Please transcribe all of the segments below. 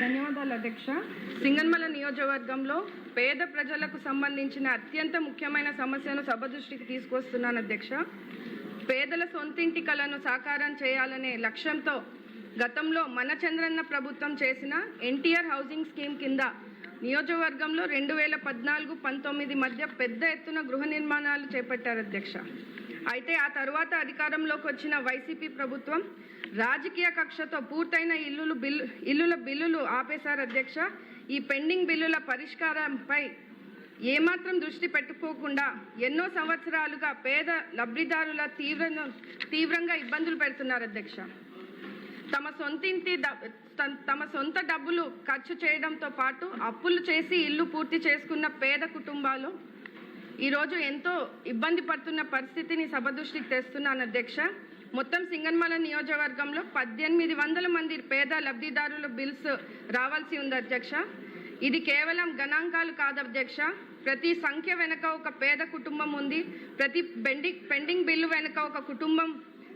ధన్యవాదాలు అధ్యక్ష. సింగనమల నియోజకవర్గంలో పేద ప్రజలకు సంబంధించిన అత్యంత ముఖ్యమైన సమస్యను సభ దృష్టికి తీసుకొస్తున్నాను అధ్యక్ష. పేదల సొంతింటి కలను సాకారం చేయాలనే లక్ష్యంతో గతంలో మన చంద్రన్న ప్రభుత్వం చేసిన ఎన్టీఆర్ హౌసింగ్ స్కీమ్ కింద నియోజకవర్గంలో 2014-19 మధ్య పెద్ద ఎత్తున గృహ నిర్మాణాలు చేపట్టారు అధ్యక్ష. అయితే ఆ తర్వాత అధికారంలోకి వచ్చిన వైసీపీ ప్రభుత్వం రాజకీయ కక్షతో పూర్తయిన ఇల్లుల బిల్లులు ఆపేశారు అధ్యక్ష. ఈ పెండింగ్ బిల్లుల పరిష్కారంపై ఏమాత్రం దృష్టి పెట్టుకోకుండా ఎన్నో సంవత్సరాలుగా పేద లబ్ధిదారుల తీవ్రంగా ఇబ్బందులు పెడుతున్నారు అధ్యక్ష. తమ సొంత డబ్బులు ఖర్చు చేయడంతో పాటు అప్పులు చేసి ఇల్లు పూర్తి చేసుకున్న పేద కుటుంబాలు ఈరోజు ఎంతో ఇబ్బంది పడుతున్న పరిస్థితిని సభ దృష్టికి తెస్తున్నాను అధ్యక్ష. మొత్తం సింగనమల నియోజకవర్గంలో 1800 మంది పేద లబ్ధిదారుల బిల్స్ రావాల్సి ఉంది అధ్యక్ష. ఇది కేవలం గణాంకాలు కాదు అధ్యక్ష. ప్రతి సంఖ్య వెనుక ఒక పేద కుటుంబం ఉంది. ప్రతి పెండింగ్ బిల్లు వెనుక ఒక కుటుంబం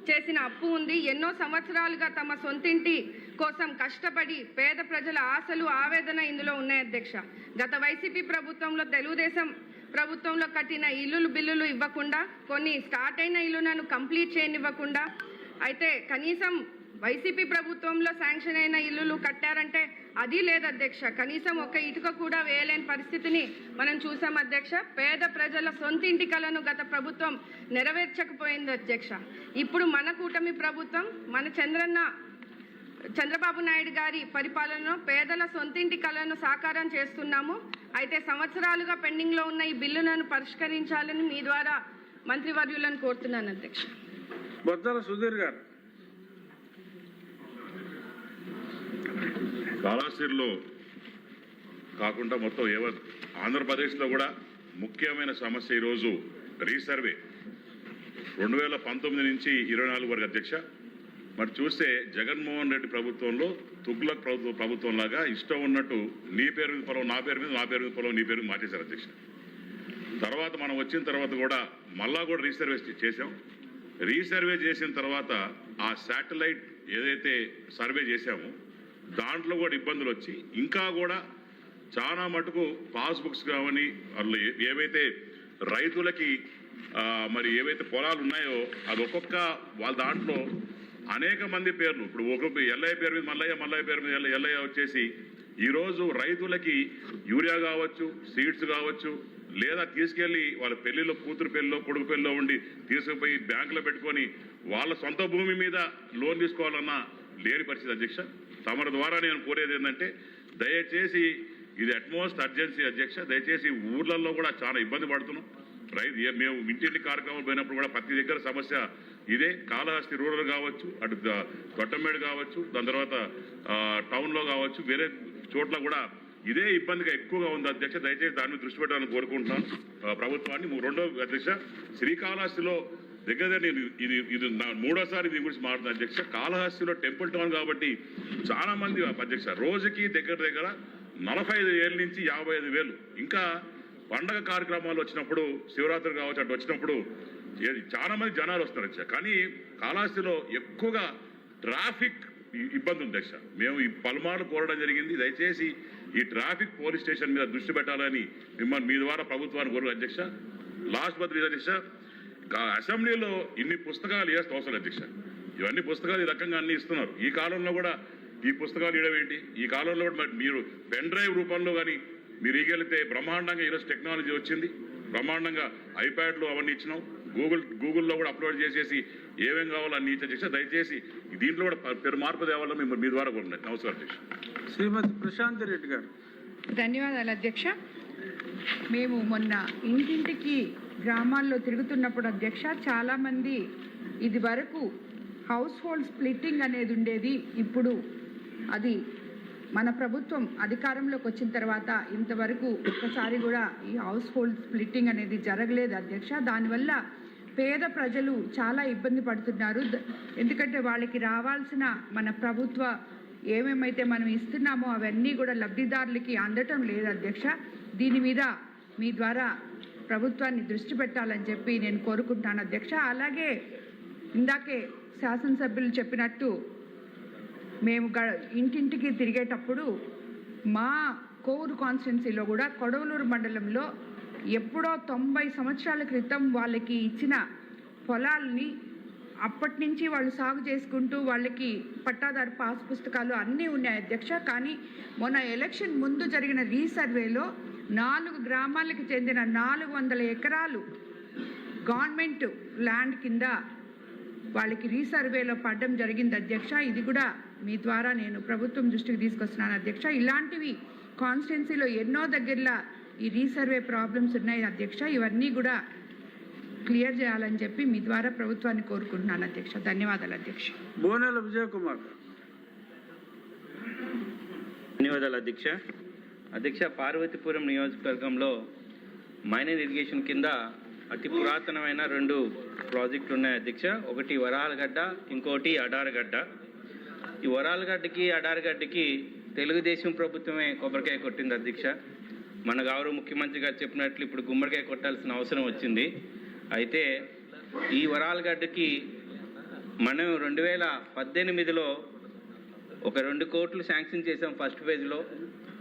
చేసిన అప్పు ఉంది. ఎన్నో సంవత్సరాలుగా తమ సొంతింటి కోసం కష్టపడి పేద ప్రజల ఆశలు ఆవేదన ఇందులో ఉన్నాయి అధ్యక్ష. గత వైసీపీ ప్రభుత్వంలో తెలుగుదేశం ప్రభుత్వంలో కట్టిన బిల్లులు ఇవ్వకుండా, కొన్ని స్టార్ట్ అయిన ఇల్లులను కంప్లీట్ చేయనివ్వకుండా, అయితే కనీసం వైసీపీ ప్రభుత్వంలో శాంక్షన్ అయిన ఇల్లులు కట్టారంటే అది లేదు అధ్యక్ష. కనీసం ఒక ఇటుక కూడా వేయలేని పరిస్థితిని మనం చూసాం అధ్యక్ష. పేద ప్రజల సొంతింటి కలను గత ప్రభుత్వం నెరవేర్చకపోయింది అధ్యక్ష. ఇప్పుడు మన కూటమి ప్రభుత్వం, మన చంద్రబాబు నాయుడు గారి పరిపాలనలో పేదల సొంతింటి కలను సాకారం చేస్తున్నాము. అయితే సంవత్సరాలుగా పెండింగ్లో ఉన్న ఈ బిల్లులను పరిష్కరించాలని మీ ద్వారా మంత్రివర్యులను కోరుతున్నాను అధ్యక్ష. బొత్సల సుధీర్ గారు. కాళహస్తిలో కాకుండా మొత్తం ఆంధ్రప్రదేశ్లో కూడా ముఖ్యమైన సమస్య ఈరోజు రీసర్వే 2019 నుంచి 24 వరకు అధ్యక్ష. మరి చూస్తే జగన్మోహన్ రెడ్డి ప్రభుత్వంలో తుగ్లక్ ప్రభుత్వం లాగా ఇష్టం ఉన్నట్టు నీ పేరు మీద పొలం, నా పేరు మీద పొలం, నీ పేరు మీద మార్చేశారు అధ్యక్ష. తర్వాత మనం వచ్చిన తర్వాత కూడా మళ్ళా కూడా రీసర్వే చేసాం. రీసర్వే చేసిన తర్వాత ఆ శాటిలైట్ ఏదైతే సర్వే చేశామో దాంట్లో కూడా ఇబ్బందులు వచ్చి ఇంకా కూడా చాలా మటుకు పాస్బుక్స్ కావని వాళ్ళు ఏవైతే రైతులకి మరి ఏవైతే పొలాలు ఉన్నాయో అది ఒక్కొక్క వాళ్ళ దాంట్లో అనేక మంది పేర్లు, ఇప్పుడు ఒక్కొక్క ఎల్లయ్య పేరు మీద మల్లయ్య పేరు మీద ఎల్లయ్య వచ్చేసి ఈరోజు రైతులకి యూరియా కావచ్చు, సీడ్స్ కావచ్చు, లేదా తీసుకెళ్లి వాళ్ళ పెళ్లిలో, కూతురు పెళ్లిలో, కొడుకు పెళ్లిలో ఉండి తీసుకుపోయి బ్యాంకులో పెట్టుకొని వాళ్ళ సొంత భూమి మీద లోన్ తీసుకోవాలన్నా లేని పరిస్థితి అధ్యక్ష. తమ ద్వారా నేను కోరేది ఏంటంటే దయచేసి ఇది అట్మోస్ట్ అర్జెన్సీ అధ్యక్ష. దయచేసి ఊర్లలో కూడా చాలా ఇబ్బంది పడుతున్నాం. మేము ఇంటింటి కార్యక్రమాలు పోయినప్పుడు కూడా ప్రతి దగ్గర సమస్య ఇదే. కాళహస్తి రూరల్ కావచ్చు, అటు తొట్టమేడు కావచ్చు, దాని తర్వాత టౌన్లో కావచ్చు, వేరే చోట్ల కూడా ఇదే ఇబ్బందిగా ఎక్కువగా ఉంది అధ్యక్ష. దయచేసి దాని మీద దృష్టి పెట్టాలని కోరుకుంటున్నాను ప్రభుత్వాన్ని. రెండో అధ్యక్ష, శ్రీకాళహస్తిలో దగ్గర నేను ఇది మూడోసారి దీని గురించి మాట్లాడుతున్నాను అధ్యక్ష. కాళహస్తిలో టెంపుల్ టౌన్ కాబట్టి చాలా మంది అధ్యక్ష రోజుకి దగ్గర 45 ఏళ్ళ నుంచి 55,000 ఇంకా పండగ కార్యక్రమాలు వచ్చినప్పుడు, శివరాత్రి కావచ్చు, అటు వచ్చినప్పుడు చాలా మంది జనాలు వస్తారు అధ్యక్ష. కానీ కాళహస్తిలో ఎక్కువగా ట్రాఫిక్ ఇబ్బంది ఉంది అధ్యక్ష. మేము ఈ పలుమార్లు కోరడం జరిగింది. దయచేసి ఈ ట్రాఫిక్ పోలీస్ స్టేషన్ మీద దృష్టి పెట్టాలని మిమ్మల్ని మీ ద్వారా ప్రభుత్వాన్ని కోరు అధ్యక్ష. లాస్ట్ బట్ అధ్యక్ష, అసెంబ్లీలో ఇన్ని పుస్తకాలు వేస్తే అవసరం అధ్యక్ష. ఇవన్నీ పుస్తకాలు ఈ రకంగా అన్ని ఇస్తున్నారు. ఈ కాలంలో కూడా ఈ పుస్తకాలు ఇవ్వడం ఏంటి? ఈ కాలంలో కూడా మరి మీరు పెన్ డ్రైవ్ రూపంలో కానీ మీరు ఇగలితే బ్రహ్మాండంగా ఈరోజు టెక్నాలజీ వచ్చింది. బ్రహ్మాండంగా ఐప్యాడ్లు అవన్నీ ఇచ్చినాం. గూగుల్లో కూడా అప్లోడ్ చేసేసి ఏమేం కావాలో అన్ని ఇచ్చే అధ్యక్ష. దయచేసి దీంట్లో కూడా పెరు మార్పు తేవాలని మేము మీ ద్వారా కూడా నమస్కారం అధ్యక్ష. శ్రీమతి ప్రశాంతి రెడ్డి గారు. ధన్యవాదాలు అధ్యక్ష. మేము మొన్న ఇంటింటికి గ్రామాల్లో తిరుగుతున్నప్పుడు అధ్యక్ష, చాలామంది ఇది వరకు హౌస్ హోల్డ్ స్ప్లిట్టింగ్ అనేది ఉండేది. ఇప్పుడు అది మన ప్రభుత్వం అధికారంలోకి వచ్చిన తర్వాత ఇంతవరకు ఒక్కసారి కూడా ఈ హౌస్ హోల్డ్ స్ప్లిట్టింగ్ అనేది జరగలేదు అధ్యక్ష. దానివల్ల పేద ప్రజలు చాలా ఇబ్బంది పడుతున్నారు. ఎందుకంటే వాళ్ళకి రావాల్సిన మన ప్రభుత్వ ఏమేమైతే మనం ఇస్తున్నామో అవన్నీ కూడా లబ్ధిదారులకి అందటం లేదు అధ్యక్ష. దీని మీద మీ ద్వారా ప్రభుత్వాన్ని దృష్టి పెట్టాలని చెప్పి నేను కోరుకుంటాను అధ్యక్ష. అలాగే ఇందాకే శాసనసభ్యులు చెప్పినట్టు మేము ఇంటింటికి తిరిగేటప్పుడు మా కోవూరు కాన్స్టిట్యున్సీలో కూడా కొడవలూరు మండలంలో ఎప్పుడో 90 సంవత్సరాల క్రితం వాళ్ళకి ఇచ్చిన పొలాల్ని అప్పటి నుంచి వాళ్ళు సాగు చేసుకుంటూ వాళ్ళకి పట్టాదారు పాస్ పుస్తకాలు అన్నీ ఉన్నాయి అధ్యక్ష. కానీ మొన్న ఎలక్షన్ ముందు జరిగిన రీసర్వేలో 4 గ్రామాలకు చెందిన 400 ఎకరాలు గవర్నమెంట్ ల్యాండ్ కింద వాళ్ళకి రీసర్వేలో పడడం జరిగింది అధ్యక్ష. ఇది కూడా మీ ద్వారా నేను ప్రభుత్వం దృష్టికి తీసుకొస్తున్నాను అధ్యక్ష. ఇలాంటివి కాన్స్టిట్యున్సీలో ఎన్నో దగ్గరలో ఈ రీసర్వే ప్రాబ్లమ్స్ ఉన్నాయి అధ్యక్ష. ఇవన్నీ కూడా క్లియర్ చేయాలని చెప్పి మీ ద్వారా ప్రభుత్వాన్ని కోరుకుంటున్నాను అధ్యక్ష. ధన్యవాదాలు అధ్యక్ష. బోనెల విజయ్ కుమార్. ధన్యవాదాలు అధ్యక్ష. అధ్యక్ష, పార్వతీపురం నియోజకవర్గంలో మైనర్ ఇరిగేషన్ కింద అతి పురాతనమైన 2 ప్రాజెక్టులు ఉన్నాయి అధ్యక్ష. ఒకటి వరాలగడ్డ, ఇంకోటి అడారగడ్డ. ఈ వరాలగడ్డకి అడారగడ్డకి తెలుగుదేశం ప్రభుత్వమే కొబ్బరికాయ కొట్టింది అధ్యక్ష. మన గౌరవ ముఖ్యమంత్రి గారు చెప్పినట్లు ఇప్పుడు గుమ్మడికాయ కొట్టాల్సిన అవసరం వచ్చింది. అయితే ఈ వరాలగడ్డకి మనం 2018లో ఒక 2 కోట్లు శాంక్షన్ చేసాం ఫస్ట్ ఫేజ్లో.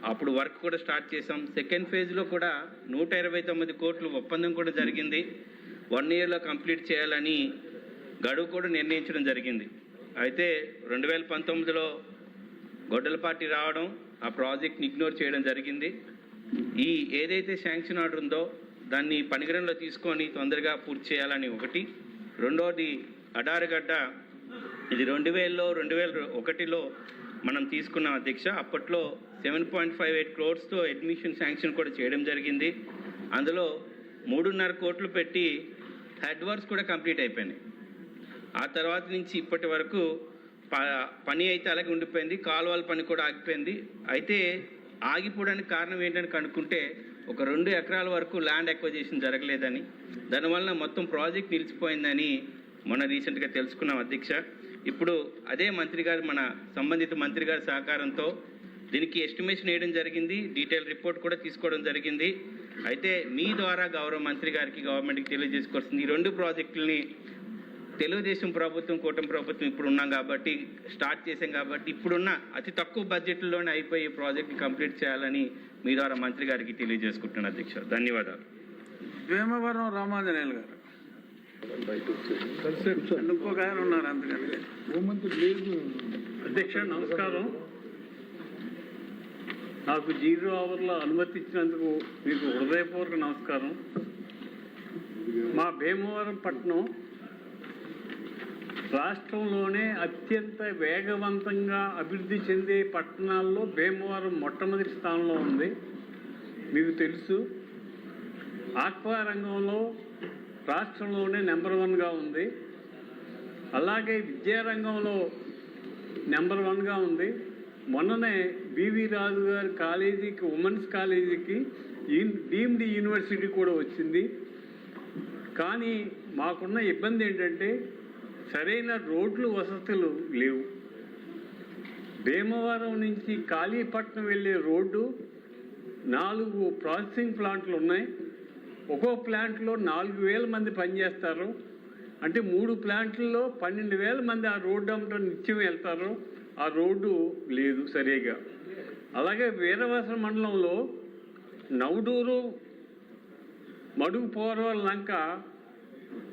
అప్పుడు వర్క్ కూడా స్టార్ట్ చేసాం. సెకండ్ ఫేజ్లో కూడా 129 కోట్లు ఒప్పందం కూడా జరిగింది. 1 ఇయర్లో కంప్లీట్ చేయాలని గడువు కూడా నిర్ణయించడం జరిగింది. అయితే 2019లో గొడ్డల పార్టీ రావడం, ఆ ప్రాజెక్ట్ని ఇగ్నోర్ చేయడం జరిగింది. ఈ ఏదైతే శాంక్షన్ ఆర్డర్ ఉందో దాన్ని పనిగణంలో తీసుకొని తొందరగా పూర్తి చేయాలని ఒకటి. రెండోది అడారగడ్డ, ఇది 2001లో మనం తీసుకున్నాం అధ్యక్ష. అప్పట్లో 7.58 crores అడ్మిషన్ శాంక్షన్ కూడా చేయడం జరిగింది. అందులో 3.5 కోట్లు పెట్టి హెడ్ వర్క్స్ కూడా కంప్లీట్ అయిపోయినాయి. ఆ తర్వాత నుంచి ఇప్పటి వరకు పని అయితే అలాగే ఉండిపోయింది. కాలువల పని కూడా ఆగిపోయింది. అయితే ఆగిపోవడానికి కారణం ఏంటని కనుక్కుంటే ఒక 2 ఎకరాల వరకు ల్యాండ్ ఎక్విజిషన్ జరగలేదని, దానివల్ల మొత్తం ప్రాజెక్ట్ నిలిచిపోయిందని మొన్న రీసెంట్గా తెలుసుకున్నాం అధ్యక్ష. ఇప్పుడు అదే మంత్రి గారు, మన సంబంధిత మంత్రి గారి సహకారంతో దీనికి ఎస్టిమేషన్ వేయడం జరిగింది. డీటెయిల్ రిపోర్ట్ కూడా తీసుకోవడం జరిగింది. అయితే మీ ద్వారా గౌరవ మంత్రి గారికి, గవర్నమెంట్కి తెలియజేసుకోవాల్సింది, ఈ 2 ప్రాజెక్టులని తెలుగుదేశం ప్రభుత్వం, కూటమి ప్రభుత్వం ఇప్పుడు ఉన్నాం కాబట్టి, స్టార్ట్ చేసాం కాబట్టి, ఇప్పుడున్న అతి తక్కువ బడ్జెట్లోనే అయిపోయి ప్రాజెక్ట్ కంప్లీట్ చేయాలని మీ ద్వారా మంత్రి గారికి తెలియజేసుకుంటున్నాను అధ్యక్ష. ధన్యవాదాలు. భీమవరం రామాంజనేయులు గారు. ఇంకొక ఆయన ఉన్నారు అందుకని. అధ్యక్ష నమస్కారం. నాకు 0 అవర్లో అనుమతి ఇచ్చినందుకు మీకు హృదయపూర్వక నమస్కారం. మా భీమవరం పట్టణం రాష్ట్రంలోనే అత్యంత వేగవంతంగా అభివృద్ధి చెందే పట్టణాల్లో భీమవరం మొట్టమొదటి స్థానంలో ఉంది. మీకు తెలుసు, ఆక్వా రంగంలో రాష్ట్రంలోనే నెంబర్ 1గా ఉంది. అలాగే విద్యారంగంలో నెంబర్ 1గా ఉంది. మొన్ననే బివి రాజు గారి కాలేజీకి, ఉమెన్స్ కాలేజీకి డీమ్డ్ యూనివర్సిటీ కూడా వచ్చింది. కానీ మాకున్న ఇబ్బంది ఏంటంటే సరైన రోడ్లు, వసతులు లేవు. భీమవరం నుంచి కాళీపట్నం వెళ్ళే రోడ్డు 4 ప్రాసెసింగ్ ప్లాంట్లు ఉన్నాయి. ఒక్కో ప్లాంట్లో 4,000 మంది పనిచేస్తారు. అంటే 3 ప్లాంట్లలో 12,000 మంది ఆ రోడ్డు అమ్మటం నిత్యం వెళ్తారు. ఆ రోడ్డు లేదు సరిగా. అలాగే వీరవసర మండలంలో నవడూరు, మడుగు పోరవల లంక